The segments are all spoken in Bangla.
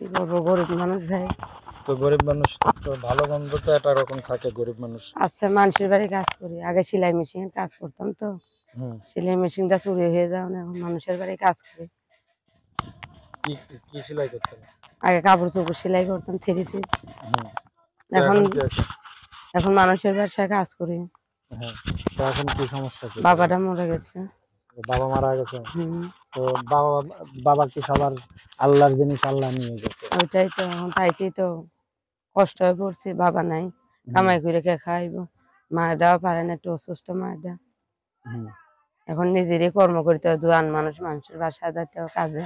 কি করবো, গরিব মানুষ ভাই। তো গরিব মানুষ তো ভালো মন্দ তো একটা রকম থাকে, গরিব মানুষ। আচ্ছা, মানুষের বাড়ি কাজ করি, আগে সেলাই মেশিনের কাজ করতাম তো, সেলাই মেশিনটা চুরি হয়ে যাও না, এখন মানুষের বাড়ি কাজ করি। কি কি সেলাই করতেন? আগে কাপড় চোপড় সেলাই করতাম, থ্রিতে। তো এখন কি আছে? এখন মানুষের বাসায় কাজ করি। তো এখন কি সমস্যা কি? বাবাটা মরে গেছে। বাবা মারা গেছে। তো বাবা বাবা কি সবার আল্লাহর জিনিস আল্লাহ নিয়ে গেছে? ওইটাই তো, এখন তাইতেই তো কষ্ট হয়ে পড়ছি। বাবা নাই, কামাই করে কে খাইবো? মায়েরাও পারে না, একটু অসুস্থ মায়েরা। এখন নিজেরই কর্ম করতে হবে, জোয়ান মানুষ, মানুষের বাসায় যাইতে হবে কাজে।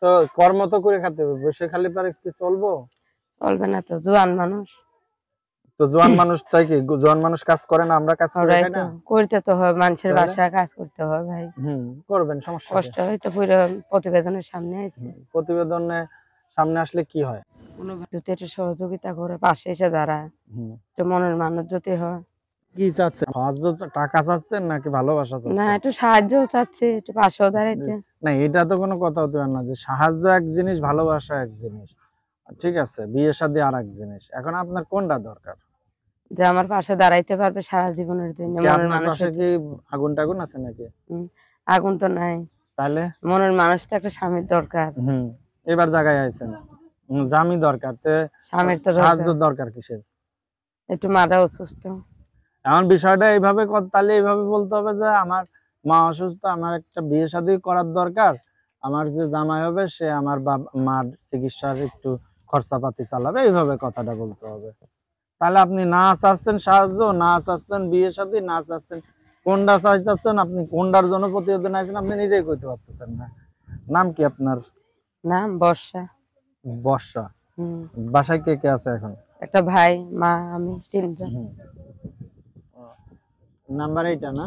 তো কর্ম তো করে খেতে হবে, বসে খালি পারে কি চলবো? চলবে না তো, জোয়ান মানুষ। তো জোয়ান মানুষ তাই কি জোয়ান মানুষ কাজ করে না? আমরা কাজ করি না? করতে তো হবে, মানুষের বাসায় কাজ করতে হবে ভাই। করবেন, সমস্যা কষ্ট হয় তো। পুরো প্রতিবেদনের সামনে আইছে, প্রতিবেদনে সামনে আসলে কি হয়? কোনো যদি একটু সহযোগিতা করে, পাশে এসে দাঁড়ায়, একটু মনের মানুষ যদি হয়। কি চাচ্ছেন? সাহায্য, টাকা চাচ্ছেন নাকি ভালোবাসা চাচ্ছেন? না, একটু সাহায্য চাচ্ছি, একটু পাশেও দাঁড়াইতে। না, এটা তো কোনো কথা হতে পারে না যে সাহায্য এক জিনিস, ভালোবাসা এক জিনিস। ঠিক আছে, বিয়ে শাদী আর এক জিনিস। এখন আপনার কোনটা দরকার? যে আমার পাশে দাঁড়াইতে পারবে সারা জীবনের জন্য। মনের মানুষের কি আগুন টাগুন আছে নাকি? আগুন তো নাই, তাহলে মনের মানুষ তো একটা স্বামীর দরকার। এবার জায়গায় আইছেন, স্বামী দরকার, তে স্বামীর তো সাহায্য দরকার কিসের? একটু মাটা অসুস্থ। এমন বিষয়টা এইভাবে তাহলে এইভাবে বলতে হবে যে আমার মা অসুস্থ, আমার একটা বিয়ে শাদী করার দরকার, আমার যে জামাই হবে সে আমার মার চিকিৎসার একটু খরচাপাতি চালাবে, এইভাবে কথাটা বলতে হবে। তাহলে আপনি না চাচ্ছেন সাহায্য, না চাচ্ছেন বিয়ে শাদী, না চাচ্ছেন, কোনটা চাইতেছেন? আপনি কোনটার জন্য প্রতিবেদন আছেন আপনি নিজেই কইতে পারতেছেন না। নাম কি আপনার? নাম বর্ষা। বর্ষা। বাসায় কে কে আছে এখন? একটা ভাই, মা, আমি, তিনজন। নাম্বার এইটা না?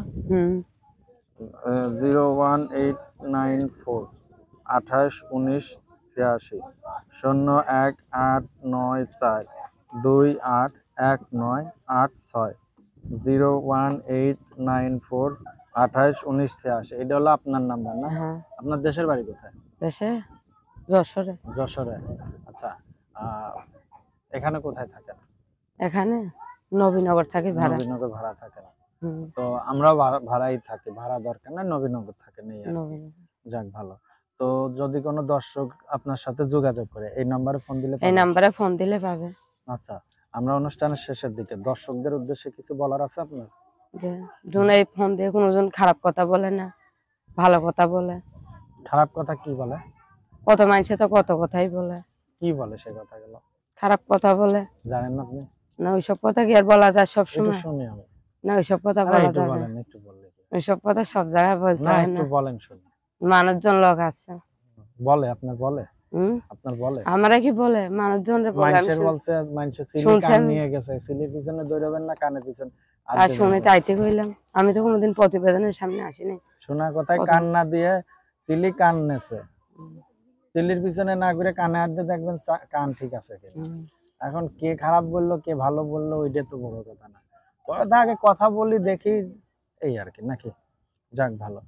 01894 281986 01894 281986 01894 281986। এটা হলো আপনার নাম্বার না? আপনার দেশের বাড়ি কোথায়? দেশে যশোরে। যশোরে। আচ্ছা, এখানে কোথায় থাকেন? এখানে নবীনগর থাকি ভাড়া। নবীনগর ভাড়া থাকেন? তো আমরাও ভাড়াই থাকি, ভাড়া দরকার না, নবীনগর থাকেন। যাক, ভালো। তো যদি কোনো দর্শক আপনার সাথে যোগাযোগ করে এই নাম্বারে ফোন দিলে? এই নাম্বারে ফোন দিলে পাবে। আচ্ছা, আমরা অনুষ্ঠানের শেষের দিকে দর্শকদের উদ্দেশ্যে কিছু বলার আছে আপনার? যে এই ফোন দিয়ে কোনোজন খারাপ কথা বলে না, ভালো কথা বলে। খারাপ কথা কি বলে? কত মানুষে তো কত কথাই বলে। কি বলে সে কথাগুলো? খারাপ কথা বলে। জানেন না আপনি? না, ওইসব কথা কি আর বলা যায় সবসময়? শুনি আমি। না, ওইসব কথা বলা যায় না। একটু বললে কি? ওইসব কথা সব জায়গায় বলতে হয় না। একটু বলেন শুনি। মানুষজন লোক আছে বলে, আপনার বলে? আপনার বলে? আমারা কি বলে? মানুষজন মানুষের বলছে, মানুষের সিলি কান নিয়ে গেছে, সিলির পিছনে দৌড়াবেন না, কানের পিছনে। আর শুনে তাইতে কইলাম, আমি তো কোনোদিন প্রতিবেদনের সামনে আসিনি। শোনা কথায় কান না দিয়ে সিলি কান নেছে, সিলির পিছনে না ঘুরে কানে হাত দিয়ে দেখবেন কান ঠিক আছে কিনা। এখন কে খারাপ বললো কে ভালো বললো ওইটা তো বড় কথা না, বড় আগে কথা বলি দেখি, এই আর কি নাকি? যাক, ভালো।